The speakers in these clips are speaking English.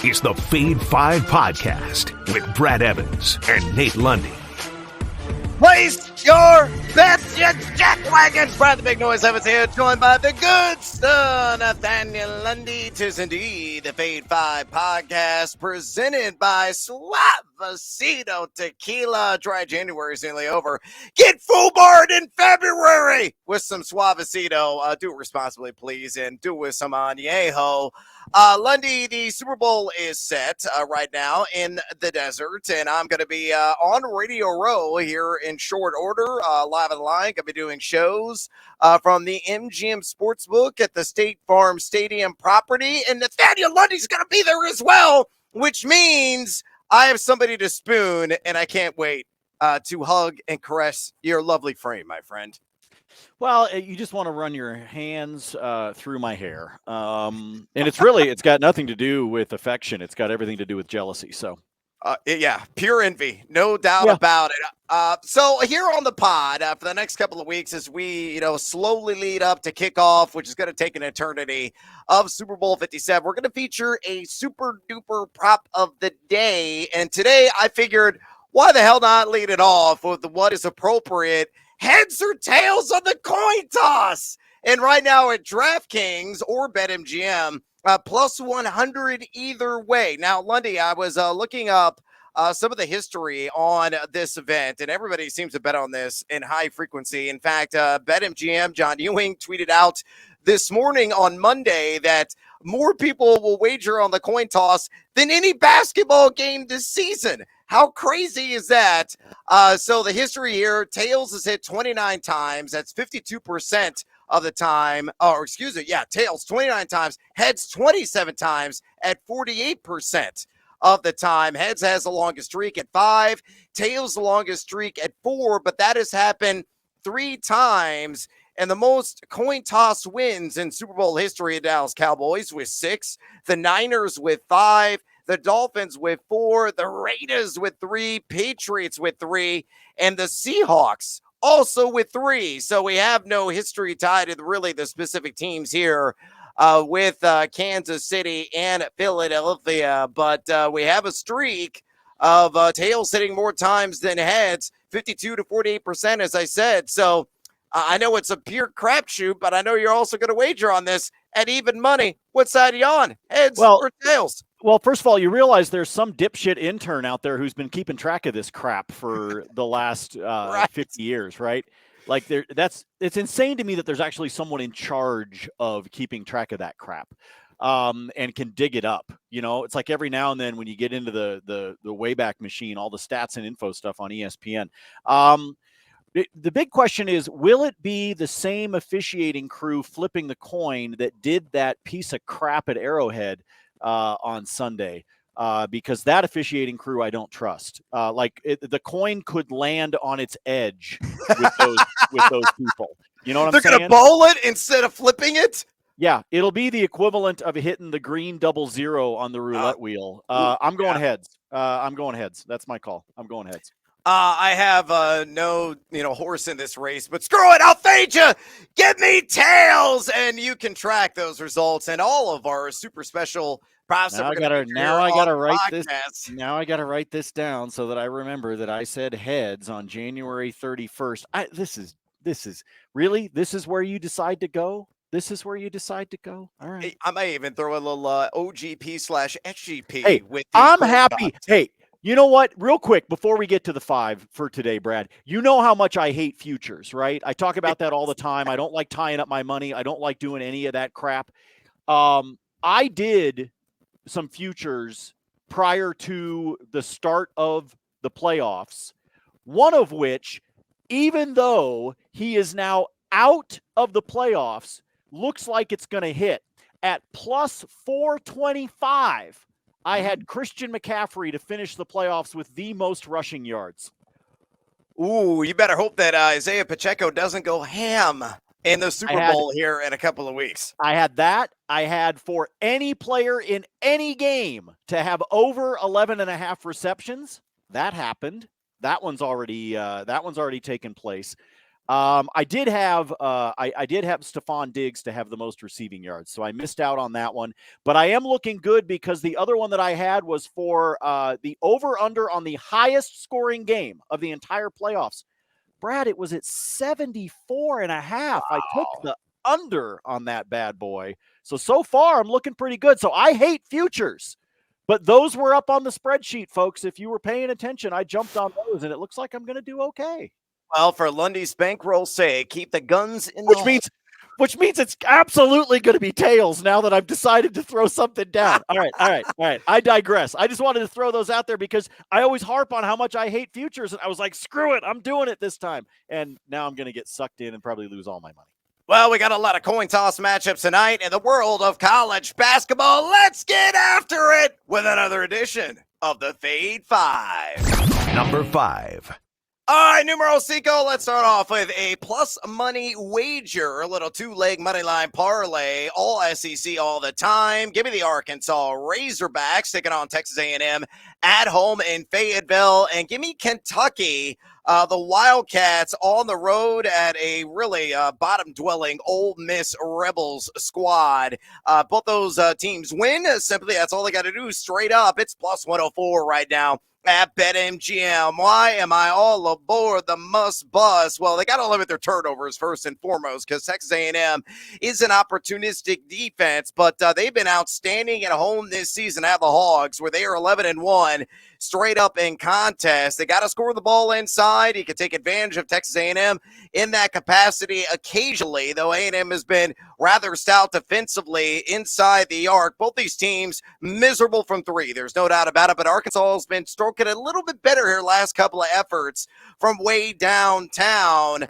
is the Fade 5 Podcast with Brad Evans and Nate Lundy. Place your bets, you jackwagons. Brad the Big Noise Evans here, joined by the good son, Nathaniel Lundy. 'Tis indeed the Fade 5 Podcast, presented by Suavecito Tequila. Dry January is nearly over. Get full-barred in February with some Suavecito. Do it responsibly, please, and do it with some añejo. Lundy, the Super Bowl is set right now in the desert, and I'm going to be on Radio Row here in short order, live on the line. Going to be doing shows from the MGM Sportsbook at the State Farm Stadium property, and Nathaniel Lundy's going to be there as well, which means I have somebody to spoon, and I can't wait to hug and caress your lovely frame, my friend. Well, you just want to run your hands through my hair. And it's got nothing to do with affection. It's got everything to do with jealousy. So, yeah, pure envy. No doubt about it. So here on the pod for the next couple of weeks, as we, slowly lead up to kickoff, which is going to take an eternity, of Super Bowl 57, we're going to feature a super duper prop of the day. And today I figured, why the hell not lead it off with what is appropriate heads or tails on the coin toss. And right now at DraftKings or BetMGM, plus 100 either way. Now, Lundy, I was looking up some of the history on this event, and everybody seems to bet on this in high frequency. In fact, BetMGM, John Ewing, tweeted out this morning on Monday that more people will wager on the coin toss than any basketball game this season. How crazy is that? So the history here, tails is hit 29 times. That's 52% of the time. Tails 29 times. Heads 27 times at 48% of the time. Heads has the longest streak at 5. Tails the longest streak at 4, but that has happened 3 times. And the most coin toss wins in Super Bowl history of Dallas Cowboys with 6. The Niners with 5. The Dolphins with 4, the Raiders with 3, Patriots with 3, and the Seahawks also with 3. So we have no history tied to really the specific teams here with Kansas City and Philadelphia. But we have a streak of tails hitting more times than heads, 52 to 48%, as I said. So I know it's a pure crapshoot, but I know you're also going to wager on this at even money. What side are you on, heads or tails? Well, first of all, you realize there's some dipshit intern out there who's been keeping track of this crap for the last 50 years, right? Like it's insane to me that there's actually someone in charge of keeping track of that crap and can dig it up. It's like every now and then when you get into the Wayback Machine, all the stats and info stuff on ESPN. The big question is, will it be the same officiating crew flipping the coin that did that piece of crap at Arrowhead on Sunday? Because that officiating crew I don't trust. The coin could land on its edge with those people. You know what I'm saying? They're going to bowl it instead of flipping it? Yeah, it'll be the equivalent of hitting the green 00 on the roulette wheel. I'm going heads. I'm going heads. That's my call. I'm going heads. I have no horse in this race, but screw it, I'll fade you. Give me tails, and you can track those results and all of our super special props. Now I gotta write this down so that I remember that I said heads on January 31st. This is where you decide to go. This is where you decide to go. All right. Hey, I may even throw a little OGP/SGP. Hey, I'm happy. Hey. You know what? Real quick, before we get to the 5 for today, Brad, you know how much I hate futures, right? I talk about that all the time. I don't like tying up my money. I don't like doing any of that crap. I did some futures prior to the start of the playoffs, one of which, even though he is now out of the playoffs, looks like it's going to hit at plus 425. I had Christian McCaffrey to finish the playoffs with the most rushing yards. Ooh, you better hope that Isaiah Pacheco doesn't go ham in the Super Bowl here in a couple of weeks. I had that. I had for any player in any game to have over 11.5 receptions. That happened. That one's already taken place. I did have Stephon Diggs to have the most receiving yards, so I missed out on that one. But I am looking good because the other one that I had was for the over-under on the highest scoring game of the entire playoffs. Brad, it was at 74 and a half. Wow. I took the under on that bad boy. So far, I'm looking pretty good. So I hate futures, but those were up on the spreadsheet, folks. If you were paying attention, I jumped on those, and it looks like I'm going to do okay. Well, for Lundy's bankroll's sake, keep the guns in the which means it's absolutely going to be tails now that I've decided to throw something down. All right. I digress. I just wanted to throw those out there because I always harp on how much I hate futures. And I was like, screw it. I'm doing it this time. And now I'm going to get sucked in and probably lose all my money. Well, we got a lot of coin toss matchups tonight in the world of college basketball. Let's get after it with another edition of the Fade 5. Number 5. All right, numero cinco. Let's start off with a plus money wager, a little 2-leg money line parlay, all SEC all the time. Give me the Arkansas Razorbacks taking on Texas A&M at home in Fayetteville, and give me Kentucky, the Wildcats on the road at a really bottom-dwelling Ole Miss Rebels squad. Both those teams win. Simply, that's all they got to do. Straight up, it's plus 104 right now at BetMGM. Why am I all aboard the must bus? Well, they got to limit their turnovers first and foremost because Texas A&M is an opportunistic defense, but they've been outstanding at home this season at the Hogs, where they are 11-1 straight up in contest. They got to score the ball inside. You can take advantage of Texas A&M in that capacity occasionally, though A&M has been rather stout defensively inside the arc. Both these teams miserable from three. There's no doubt about it, but Arkansas has been stroking a little bit better here last couple of efforts from way downtown.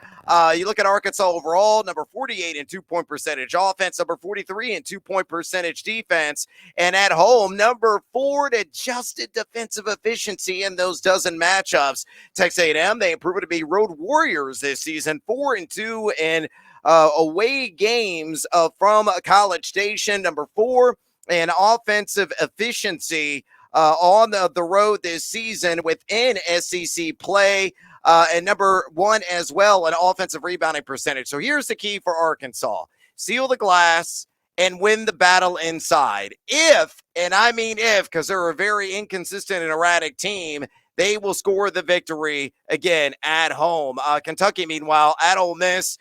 You look at Arkansas overall, number 48 in 2-point percentage offense, number 43 in 2-point percentage defense, and at home, number 4 in adjusted defensive efficiency in those dozen matchups. Texas A&M, they improved to be road warriors this season, 4-2 in away games from College Station, number 4 in offensive efficiency on the road this season within SEC play, and number 1 as well in offensive rebounding percentage. So here's the key for Arkansas: seal the glass and win the battle inside. If, and I mean if, because they're a very inconsistent and erratic team, they will score the victory again at home. Kentucky, meanwhile, at Ole Miss.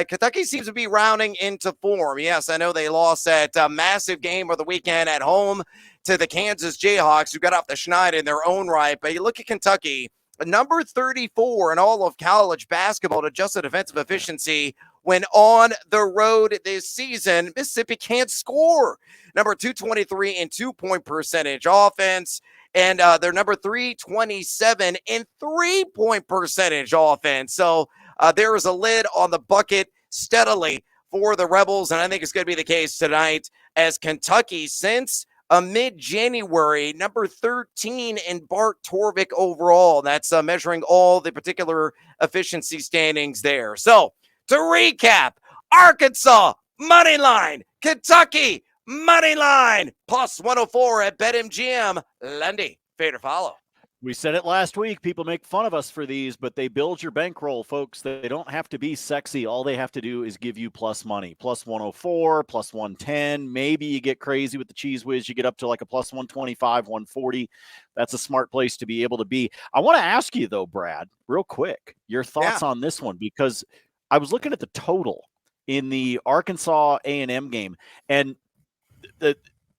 Kentucky seems to be rounding into form. Yes, I know they lost that massive game of the weekend at home to the Kansas Jayhawks, who got off the schneid in their own right. But you look at Kentucky, number 34 in all of college basketball to adjusted defensive efficiency when on the road this season. Mississippi can't score. Number 223 in 2-point percentage offense. And they're number 327 in 3-point percentage offense. So there is a lid on the bucket steadily for the Rebels, and I think it's going to be the case tonight, as Kentucky, since mid-January, number 13 in Bart Torvik overall. That's measuring all the particular efficiency standings there. So to recap, Arkansas, money line, Kentucky, money line, plus 104 at BetMGM. Lundy, fade or follow. We said it last week. People make fun of us for these, but they build your bankroll, folks. They don't have to be sexy. All they have to do is give you plus money. Plus 104, plus 110. Maybe you get crazy with the Cheese Whiz. You get up to like a plus 125, 140. That's a smart place to be able to be. I want to ask you, though, Brad, real quick, your thoughts on this one, because I was looking at the total in the Arkansas A&M game, and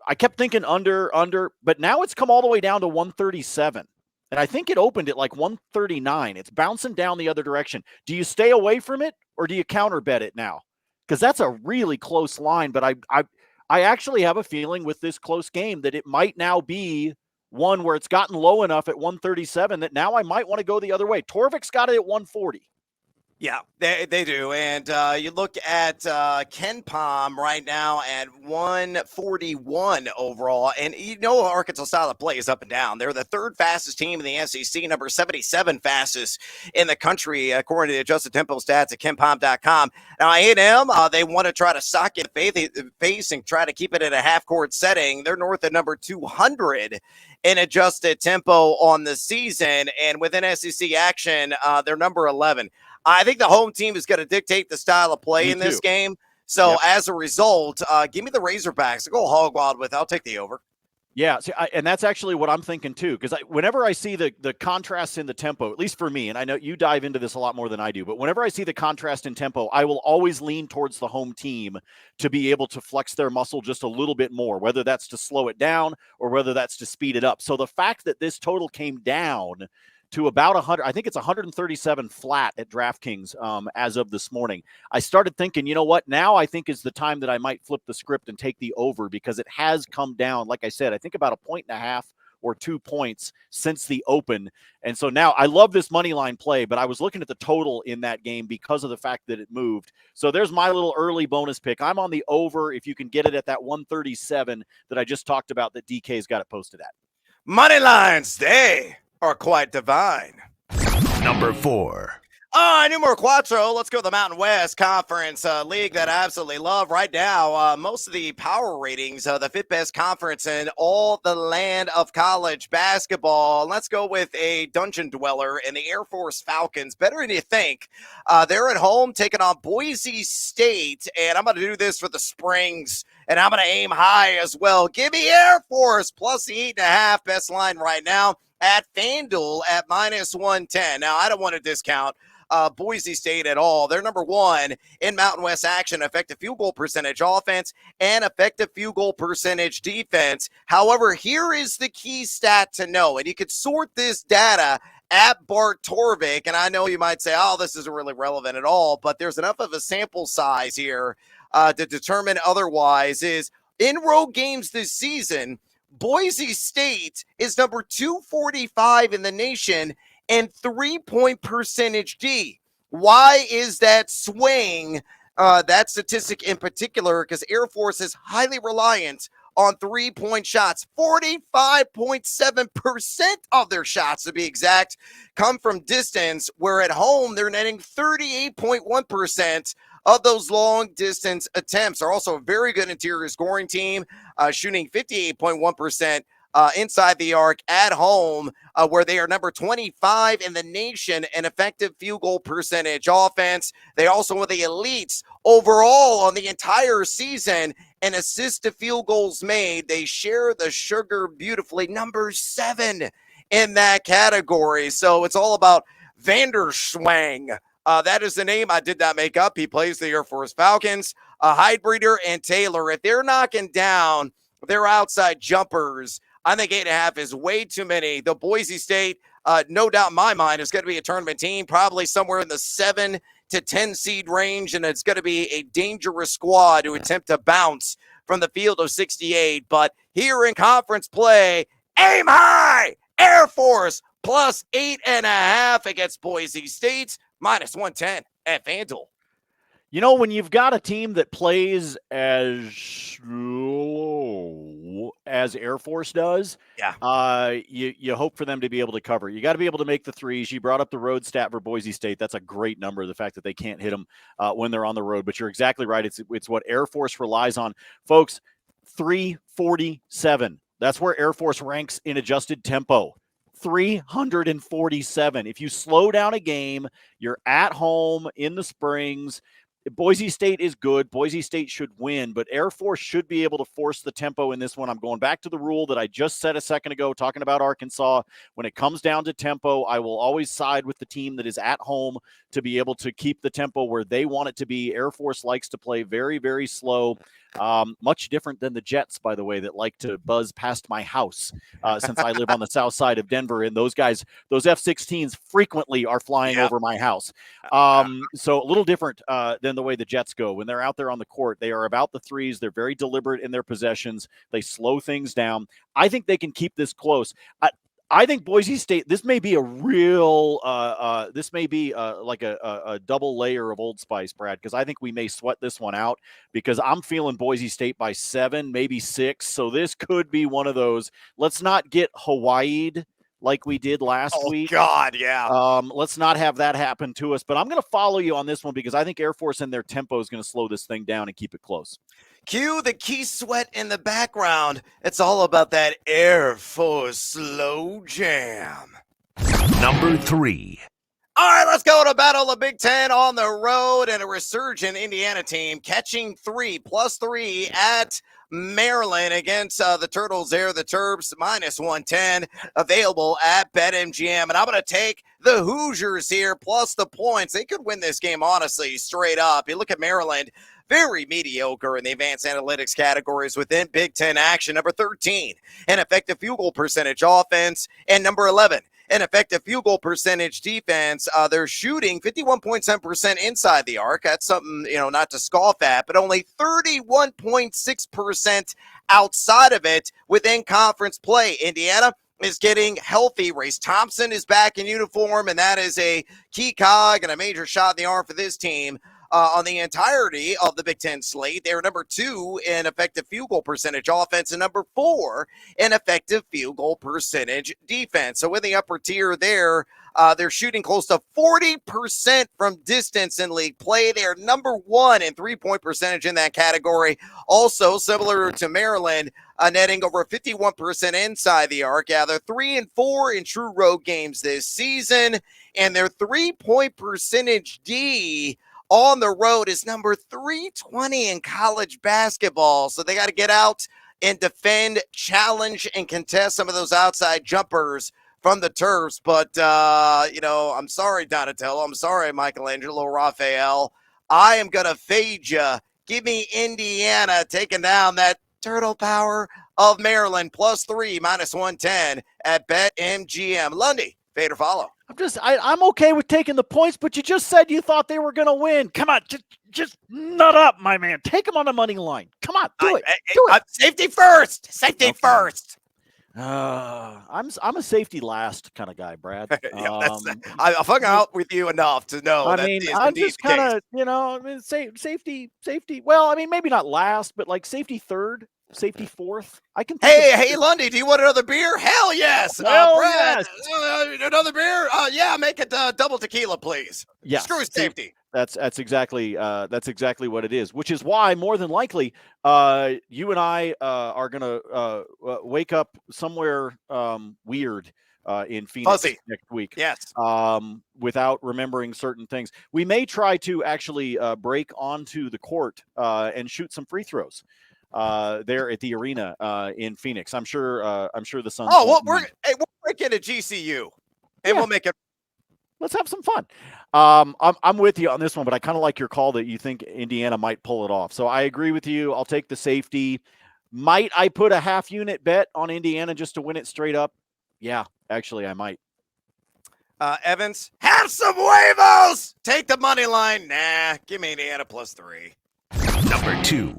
I kept thinking under, but now it's come all the way down to 137. And I think it opened at like 139. It's bouncing down the other direction. Do you stay away from it, or do you counter bet it now? Because that's a really close line. But I actually have a feeling with this close game that it might now be one where it's gotten low enough at 137 that now I might want to go the other way. Torvik's got it at 140. Yeah, they do. And you look at Ken Palm right now at 141 overall. And you know Arkansas style of play is up and down. They're the third fastest team in the SEC, number 77 fastest in the country, according to the adjusted tempo stats at KenPalm.com. Now, A&M, they want to try to sock it face and try to keep it at a half-court setting. They're north of number 200 in adjusted tempo on the season. And within SEC action, they're number 11. I think the home team is going to dictate the style of play in this game. So as a result, give me the Razorbacks. Go hog wild with. I'll take the over. Yeah, see, and that's actually what I'm thinking too, because whenever I see the contrast in the tempo, at least for me, and I know you dive into this a lot more than I do, but whenever I see the contrast in tempo, I will always lean towards the home team to be able to flex their muscle just a little bit more, whether that's to slow it down or whether that's to speed it up. So the fact that this total came down to about 100, I think it's 137 flat at DraftKings as of this morning. I started thinking, you know what? Now I think is the time that I might flip the script and take the over, because it has come down, like I said, I think about 1.5 or 2 points since the open. And so now I love this money line play, but I was looking at the total in that game because of the fact that it moved. So there's my little early bonus pick. I'm on the over if you can get it at that 137 that I just talked about that DK's got it posted at. Money lines, they are quite divine. Number 4. Numero cuatro. Let's go to the Mountain West Conference League that I absolutely love right now. Most of the power ratings, the fifth best conference in all the land of college basketball. Let's go with a dungeon dweller in the Air Force Falcons. Better than you think. They're at home taking on Boise State, and I'm going to do this for the Springs, and I'm going to aim high as well. Give me Air Force plus the 8.5. Best line right now at FanDuel at minus 110. Now, I don't want to discount Boise State at all. They're number 1 in Mountain West action, effective field goal percentage offense and effective field goal percentage defense. However, here is the key stat to know, and you could sort this data at Bart Torvik, and I know you might say, oh, this isn't really relevant at all, but there's enough of a sample size here to determine otherwise. Is in road games this season, Boise State is number 245 in the nation and 3-point percentage D. Why is that swing, that statistic in particular? Because Air Force is highly reliant on 3-point shots. 45.7% of their shots, to be exact, come from distance, where at home they're netting 38.1% of those long distance attempts. Are also a very good interior scoring team, shooting 58.1% inside the arc at home, where they are number 25 in the nation in effective field goal percentage offense. They also were the elites overall on the entire season and assist to field goals made. They share the sugar beautifully, number 7 in that category. So it's all about Vanderswang. That is the name I did not make up. He plays the Air Force Falcons. Hydebreeder and Taylor, if they're knocking down their outside jumpers, I think 8.5 is way too many. The Boise State, no doubt in my mind, is going to be a tournament team, probably somewhere in the 7 to 10 seed range, and it's going to be a dangerous squad to attempt to bounce from the field of 68. But here in conference play, aim high, Air Force plus 8.5 against Boise State, minus 110 at FanDuel. You know, when you've got a team that plays as slow as Air Force does, you hope for them to be able to cover. You got to be able to make the threes. You brought up the road stat for Boise State. That's a great number, the fact that they can't hit them when they're on the road. But you're exactly right. It's what Air Force relies on. Folks, 347. That's where Air Force ranks in adjusted tempo. 347. If you slow down a game, you're at home in the Springs. Boise State is good. Boise State should win, but Air Force should be able to force the tempo in this one. I'm going back to the rule that I just said a second ago, talking about Arkansas. When it comes down to tempo, I will always side with the team that is at home to be able to keep the tempo where they want it to be. Air Force likes to play very, very slow. Much different than the Jets, by the way, that like to buzz past my house since I live on the south side of Denver. And those guys, those F-16s frequently are flying over my house. So a little different than the way the Jets go. When they're out there on the court, they are about the threes. They're very deliberate in their possessions. They slow things down. I think they can keep this close. I think Boise State, this may be a real, like a double layer of Old Spice, Brad, because I think we may sweat this one out because I'm feeling Boise State by 7, maybe 6. So this could be one of those. Let's not get Hawaii'd like we did last week. Oh, God, yeah. Let's not have that happen to us. But I'm going to follow you on this one because I think Air Force and their tempo is going to slow this thing down and keep it close. Cue the Key Sweat in the background. It's all about that Air Force slow jam. Number 3. All right, let's go to battle the Big Ten on the road, and a resurgent Indiana team catching +3 at Maryland against the Turtles there, the Terps, -110, available at BetMGM. And I'm going to take the Hoosiers here, plus the points. They could win this game, honestly, straight up. You look at Maryland, very mediocre in the advanced analytics categories within Big Ten action. Number 13, an effective field goal percentage offense, and number 11, an effective field goal percentage defense. They're shooting 51.7% inside the arc. That's something, not to scoff at, but only 31.6% outside of it within conference play. Indiana is getting healthy. Race Thompson is back in uniform, and that is a key cog and a major shot in the arm for this team. On the entirety of the Big Ten slate, they're number 2 in effective field goal percentage offense and number 4 in effective field goal percentage defense. So in the upper tier there, they're shooting close to 40% from distance in league play. They're number 1 in three-point percentage in that category. Also, similar to Maryland, netting over 51% inside the arc. Yeah, they're 3-4 in true road games this season, and their three-point percentage D on the road is number 320 in college basketball. So they got to get out and defend, challenge, and contest some of those outside jumpers from the Terps. But, I'm sorry, Donatello. I'm sorry, Michelangelo, Raphael. I am going to fade you. Give me Indiana taking down that turtle power of Maryland, +3, -110 at BetMGM. Lundy, fade or follow? I'm okay with taking the points, but you just said you thought they were going to win. Come on, just nut up, my man. Take them on the money line. Come on, do it. Safety first. Safety first. I'm a safety last kind of guy, Brad. I've hung out with you enough to know. I'm just kind of, safety. Well, maybe not last, but like safety third. Safety fourth. I can. Hey, Lundy, do you want another beer? Hell yes. Brad, yes. Another beer? Yeah, make it double tequila, please. Yeah. Screw safety. That's exactly what it is. Which is why more than likely, you and I are gonna wake up somewhere weird in Phoenix next week. Yes. Without remembering certain things, we may try to actually break onto the court and shoot some free throws. There at the arena in Phoenix. I'm sure the Suns. We'll break into GCU and we'll make it. Let's have some fun. I'm with you on this one, but I kind of like your call that you think Indiana might pull it off. So I agree with you. I'll take the safety. Might I put a half unit bet on Indiana just to win it straight up? Yeah, actually I might. Evans, have some huevos. Take the money line. Nah, give me Indiana +3. Number 2.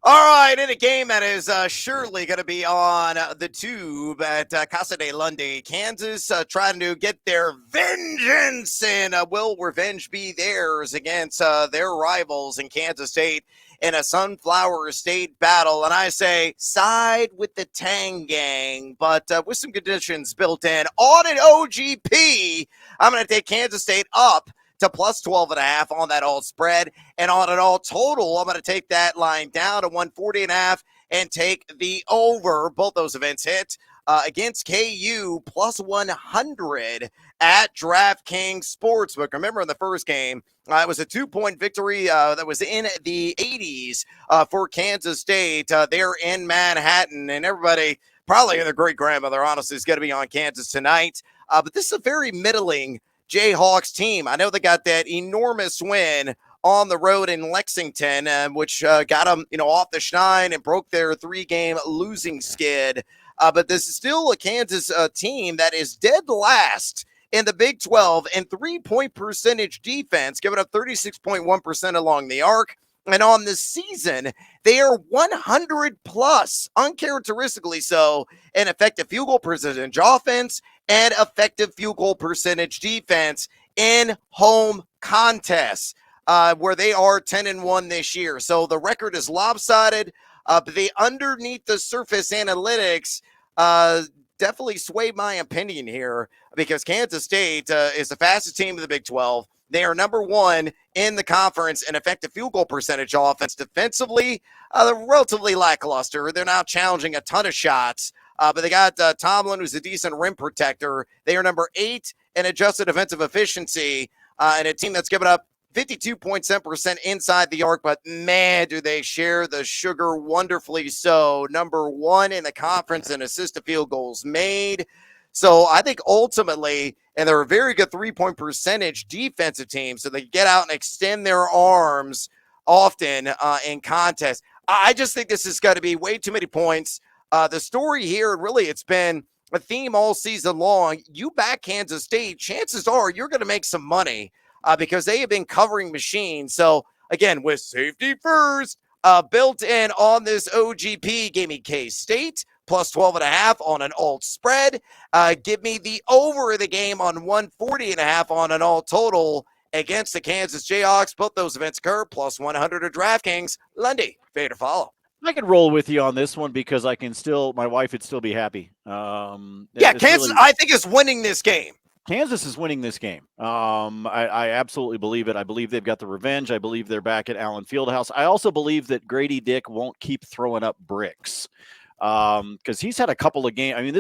All right, in a game that is surely going to be on the tube at Casa de Lundy, Kansas trying to get their vengeance, and will revenge be theirs against their rivals in Kansas State in a Sunflower State battle. And I say side with the Tang Gang, but with some conditions built in. On an OGP, I'm going to take Kansas State up to +12.5 on that all spread. And on an all total, I'm going to take that line down to 140.5 and take the over. Both those events hit against KU +100 at DraftKings Sportsbook. Remember in the first game, it was a 2-point victory that was in the 80s for Kansas State. They're in Manhattan, and everybody, probably their great-grandmother, honestly, is going to be on Kansas tonight. But this is a very middling Jayhawks team. I know they got that enormous win on the road in Lexington, which got them, off the schneid and broke their 3-game losing skid. But this is still a Kansas team that is dead last in the Big 12 in three-point percentage defense, giving up 36.1% along the arc. And on the season, they are 100 plus, uncharacteristically so, in effective field goal percentage offense and effective field goal percentage defense in home contests, where they are 10-1 this year. So the record is lopsided, but the underneath the surface analytics definitely swayed my opinion here because Kansas State is the fastest team in the Big 12. They are number one in the conference in effective field goal percentage offense. Defensively, they're relatively lackluster. They're now challenging a ton of shots, but they got Tomlin, who's a decent rim protector. They are number 8 in adjusted defensive efficiency, and a team that's given up 52.7% inside the arc, but man, do they share the sugar wonderfully so. Number 1 in the conference in assisted field goals made. So I think ultimately, and they're a very good three-point percentage defensive team, so they get out and extend their arms often in contests. I just think this is going to be way too many points. The story here, really, it's been a theme all season long. You back Kansas State, chances are you're going to make some money because they have been covering machines. So, again, with safety first, built in on this OGP, gave me K-State. Plus 12.5 on an alt spread. Give me the over the game on 140.5 on an alt total against the Kansas Jayhawks. Both those events occur. Plus 100 at DraftKings. Lundy, fade to follow. I can roll with you on this one because my wife would still be happy. Kansas, really, I think, is winning this game. Kansas is winning this game. I absolutely believe it. I believe they've got the revenge. I believe they're back at Allen Fieldhouse. I also believe that Grady Dick won't keep throwing up bricks. Because he's had a couple of games. I mean,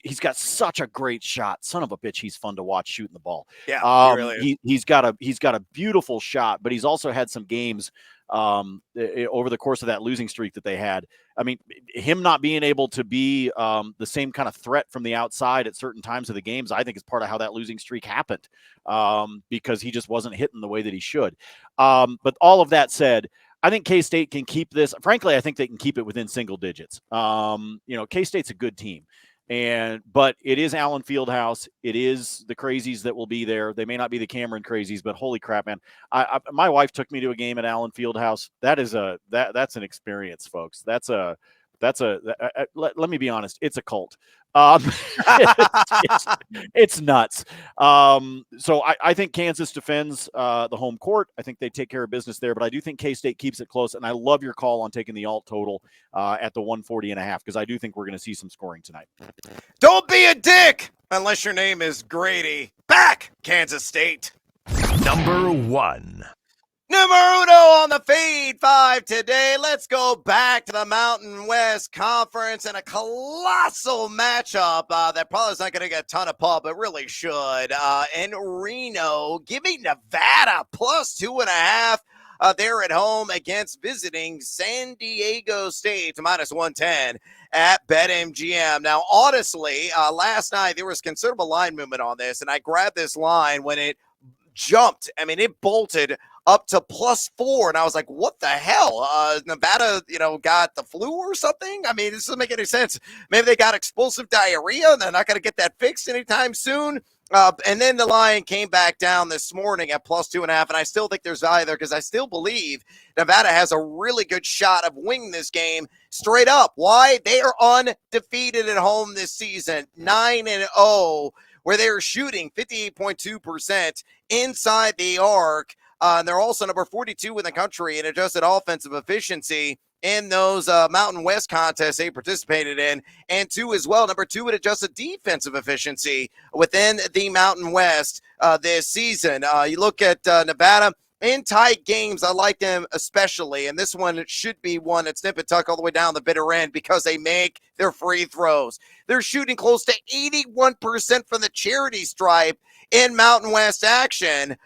he's got such a great shot. Son of a bitch, he's fun to watch shooting the ball. Yeah, he really is. He's got a beautiful shot, but he's also had some games over the course of that losing streak that they had. I mean, him not being able to be the same kind of threat from the outside at certain times of the games, I think is part of how that losing streak happened because he just wasn't hitting the way that he should. But all of that said, I think K-State can keep this. Frankly, I think they can keep it within single digits. K-State's a good team, but it is Allen Fieldhouse. It is the crazies that will be there. They may not be the Cameron crazies, but holy crap, man! My wife took me to a game at Allen Fieldhouse. That's an experience, folks. Let me be honest. It's a cult. It's nuts. So I think Kansas defends the home court. I think they take care of business there, but I do think K-State keeps it close. And I love your call on taking the alt total at the 140.5 because I do think we're going to see some scoring tonight. Don't be a dick unless your name is Grady. Back Kansas State. Number 1. Numero uno on the Fade 5 today. Let's go back to the Mountain West Conference and a colossal matchup that probably is not going to get a ton of pub, but really should. In Reno, give me Nevada plus 2.5. They're at home against visiting San Diego State minus 110 at BetMGM. Now, honestly, last night there was considerable line movement on this, and I grabbed this line when it jumped. I mean, it bolted up to plus 4. And I was like, what the hell? Nevada, got the flu or something? I mean, this doesn't make any sense. Maybe they got explosive diarrhea and they're not going to get that fixed anytime soon. And then the line came back down this morning at plus 2.5. And I still think there's value there because I still believe Nevada has a really good shot of winning this game straight up. Why? They are undefeated at home this season, 9-0, where they are shooting 58.2% inside the arc. And they're also number 42 in the country in adjusted offensive efficiency in those Mountain West contests they participated in, and 2 as well, number 2 in adjusted defensive efficiency within the Mountain West this season. You look at Nevada in tight games, I like them especially, and this one should be one at snip and tuck all the way down the bitter end because they make their free throws. They're shooting close to 81% from the charity stripe in Mountain West action.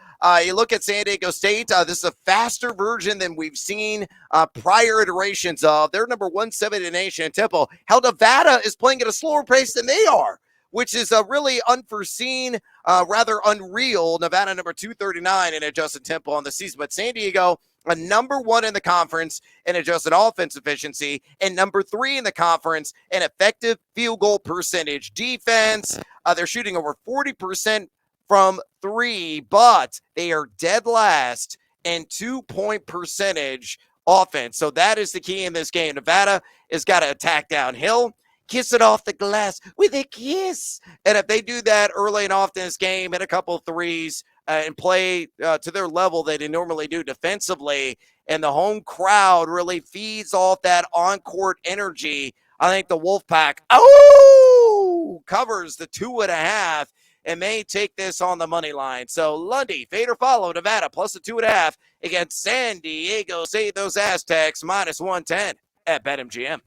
You look at San Diego State, this is a faster version than we've seen prior iterations of. They're number 170 in the nation in tempo. Hell, Nevada is playing at a slower pace than they are, which is a really unforeseen, rather unreal. Nevada number 239 in adjusted tempo on the season, but San Diego, number 1 in the conference in adjusted offense efficiency, and number 3 in the conference in effective field goal percentage defense. They're shooting over 40% from 3, but they are dead last in 2-point percentage offense. So that is the key in this game. Nevada has got to attack downhill, kiss it off the glass with a kiss. And if they do that early and often in this game, hit a couple of threes and play to their level that they normally do defensively, and the home crowd really feeds off that on-court energy, I think the Wolfpack, covers the 2.5 and may take this on the money line. So Lundy, fade or follow Nevada plus the 2.5 against San Diego State. Those Aztecs minus 110 at BetMGM.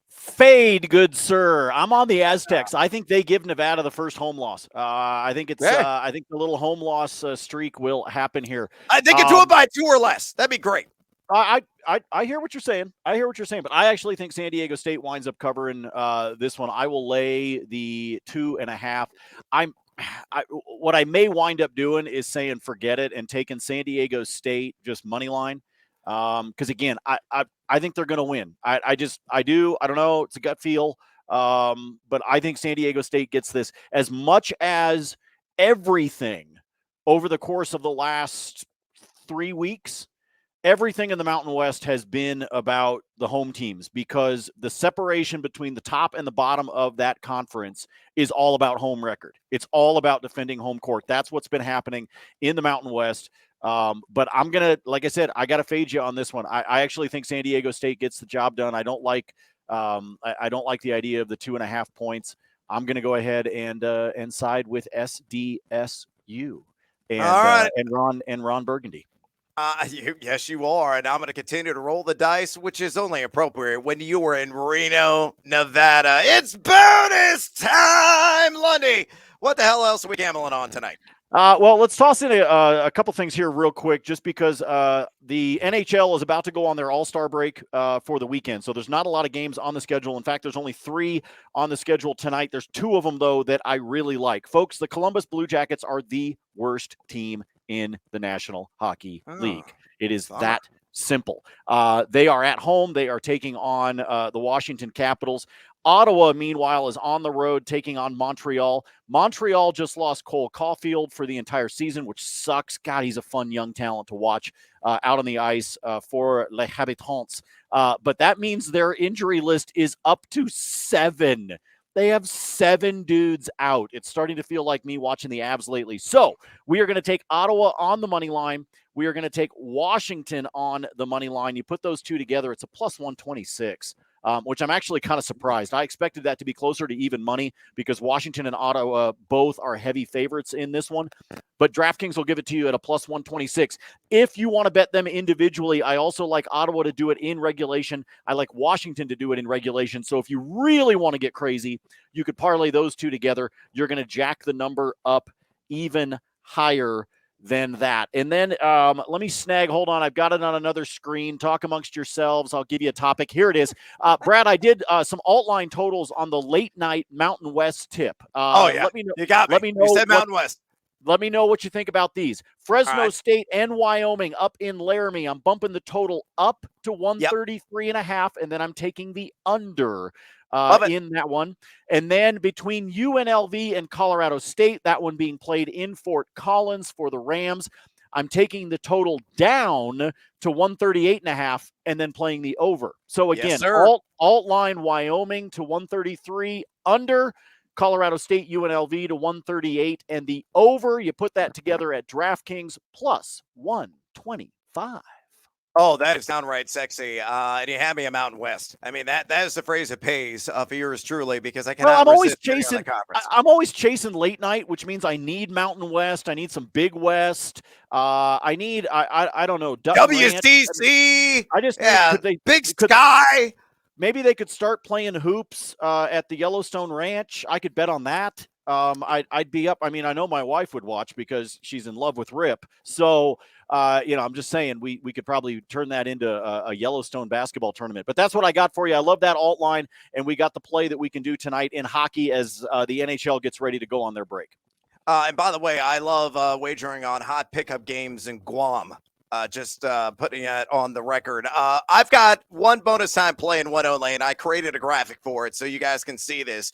Fade, good sir. I'm on the Aztecs. I think they give Nevada the first home loss. I think I think the little home loss streak will happen here. I think do it by 2 or less. That'd be great. I hear what you're saying. But I actually think San Diego State winds up covering this one. I will lay the 2.5. What I may wind up doing is saying forget it and taking San Diego State just money line. Because again, I think they're going to win. I don't know. It's a gut feel. But I think San Diego State gets this. As much as everything over the course of the last 3 weeks, everything in the Mountain West has been about the home teams, because the separation between the top and the bottom of that conference is all about home record. It's all about defending home court. That's what's been happening in the Mountain West. But I'm going to, like I said, I got to fade you on this one. I actually think San Diego State gets the job done. I don't like the idea of the 2.5 points. I'm going to go ahead and side with SDSU and Ron Burgundy. Yes, you are. And I'm going to continue to roll the dice, which is only appropriate when you were in Reno, Nevada. It's bonus time, Lundy. What the hell else are we gambling on tonight? Well, let's toss in a couple things here real quick, just because the NHL is about to go on their All-Star break for the weekend. So there's not a lot of games on the schedule. In fact, there's only 3 on the schedule tonight. There's 2 of them, though, that I really like. Folks, the Columbus Blue Jackets are the worst team in the National Hockey League. It is that simple. They are at home. They are taking on the Washington Capitals. Ottawa, meanwhile, is on the road taking on Montreal. Montreal just lost Cole Caulfield for the entire season, which sucks. God, he's a fun young talent to watch out on the ice for Les Habitants. But that means their injury list is up to 7. They have 7 dudes out. It's starting to feel like me watching the Avs lately. So we are going to take Ottawa on the money line. We are going to take Washington on the money line. You put those 2 together, it's a plus 126. Which I'm actually kind of surprised. I expected that to be closer to even money, because Washington and Ottawa both are heavy favorites in this one. But DraftKings will give it to you at a plus 126. If you want to bet them individually, I also like Ottawa to do it in regulation. I like Washington to do it in regulation. So if you really want to get crazy, you could parlay those 2 together. You're going to jack the number up even higher than that. And then let me hold on. I've got it on another screen. Talk amongst yourselves. I'll give you a topic. Here it is. Brad, I did some alt line totals on the late night Mountain West tip. Let me know. You got me. Let me know. You said Mountain West. Let me know what you think about these. Fresno State and Wyoming up in Laramie. I'm bumping the total up to 133.5, and then I'm taking the under in that one. And then between UNLV and Colorado State, that one being played in Fort Collins for the Rams, I'm taking the total down to 138.5 and then playing the over. So again, alt line Wyoming to 133, under Colorado State UNLV to 138, and the over, you put that together at DraftKings plus 125. Oh, that is downright sexy. And you have me a Mountain West. I mean, that is the phrase that pays for yours truly, because I cannot. I'm always chasing late night, which means I need Mountain West. I need some Big West. I don't know. WCC. Big Sky. Maybe they could start playing hoops at the Yellowstone Ranch. I could bet on that. I'd be up. I mean, I know my wife would watch because she's in love with Rip. So, I'm just saying we could probably turn that into a Yellowstone basketball tournament. But that's what I got for you. I love that alt line, and we got the play that we can do tonight in hockey as the NHL gets ready to go on their break. And by the way, I love wagering on hot pickup games in Guam. Just putting it on the record. I've got one bonus time play and one only, and I created a graphic for it so you guys can see this.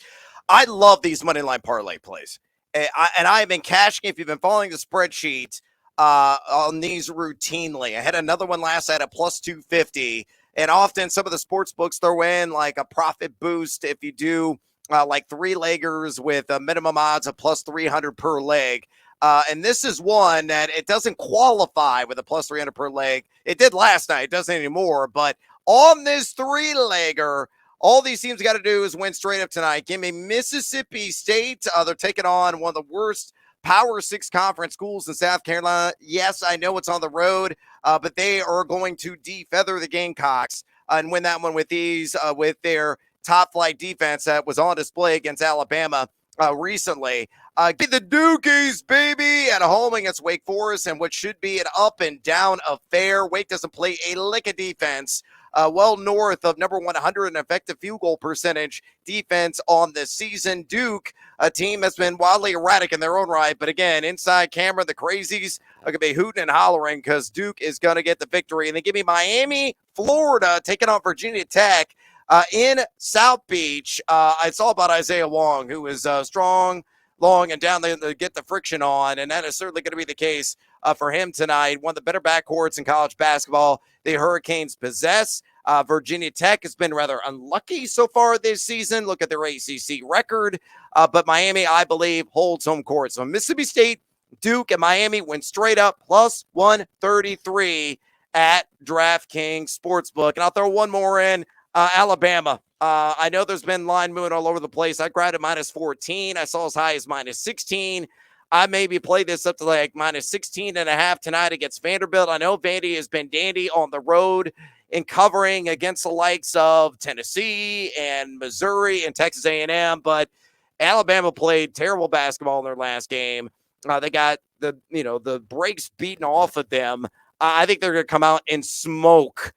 I love these moneyline parlay plays. And I've been cashing, if you've been following the spreadsheet, on these routinely. I had another one last night at plus 250. And often some of the sports books throw in like a profit boost if you do like 3-leggers with minimum odds of plus 300 per leg. And this is one that it doesn't qualify with a plus 300 per leg. It did last night. It doesn't anymore. But on this 3-legger, All these teams got to do is win straight up tonight. Give me Mississippi State. They're taking on one of the worst Power 6 conference schools in South Carolina. Yes, I know it's on the road, but they are going to defeather the Gamecocks and win that one with ease with their top flight defense that was on display against Alabama recently. Get the Dukies, baby, at home against Wake Forest, and what should be an up and down affair. Wake doesn't play a lick of defense. Well north of number 100 in effective field goal percentage defense on the season. Duke, a team that's been wildly erratic in their own right, but again, inside camera, the crazies are going to be hooting and hollering because Duke is going to get the victory. And they give me Miami, Florida, taking on Virginia Tech in South Beach. It's all about Isaiah Wong, who is strong, long, and down there to get the friction on, and that is certainly going to be the case for him tonight. One of the better backcourts in college basketball the Hurricanes possess. Virginia Tech has been rather unlucky so far this season. Look at their ACC record. But Miami, I believe, holds home court. So Mississippi State, Duke, and Miami went straight up plus 133 at DraftKings Sportsbook. And I'll throw one more in, Alabama. I know there's been line moving all over the place. I grabbed a minus 14. I saw as high as minus 16. I maybe play this up to like minus 16.5 tonight against Vanderbilt. I know Vandy has been dandy on the road in covering against the likes of Tennessee and Missouri and Texas A&M, but Alabama played terrible basketball in their last game. They got the brakes beaten off of them. I think they're going to come out and smoke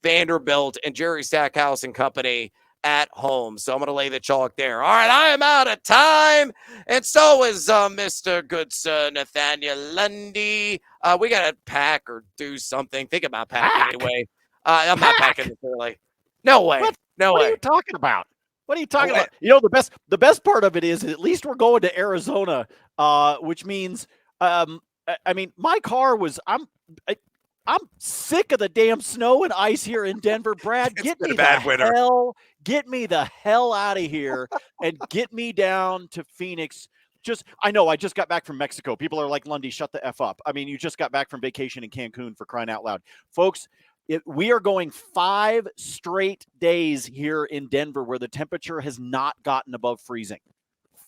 Vanderbilt and Jerry Stackhouse and company at home. So I'm going to lay the chalk there. All right, I am out of time. And so is Mr. Good Sir Nathaniel Lundy. We got to pack or do something. Think about packing anyway. I'm not packing this early. No way. No way. What are you talking about? What are you talking about? You know, the best part of it is at least we're going to Arizona, which means, I mean, my car was, I'm sick of the damn snow and ice here in Denver, Brad. Get me the hell out of here and get me down to Phoenix. I know I just got back from Mexico. People are like, Lundy, shut the F up. I mean, you just got back from vacation in Cancun, for crying out loud. Folks, we are going 5 straight days here in Denver where the temperature has not gotten above freezing.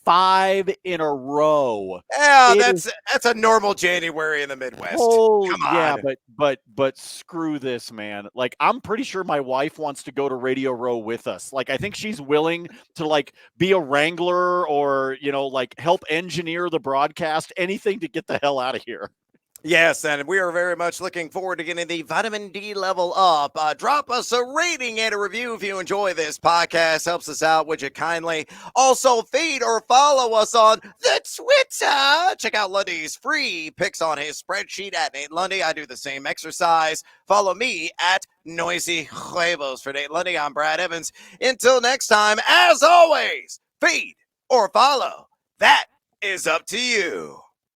5 in a row. Yeah, that's a normal January in the Midwest. Oh, come on. Yeah, but screw this, man. Like, I'm pretty sure my wife wants to go to Radio Row with us. Like, I think she's willing to like be a wrangler or, like help engineer the broadcast, anything to get the hell out of here. Yes, and we are very much looking forward to getting the vitamin D level up. Drop us a rating and a review if you enjoy this podcast. Helps us out, would you kindly? Also, feed or follow us on the Twitter. Check out Lundy's free picks on his spreadsheet at Nate Lundy. I do the same exercise. Follow me at Noisy Huevos. For Nate Lundy, I'm Brad Evans. Until next time, as always, feed or follow. That is up to you.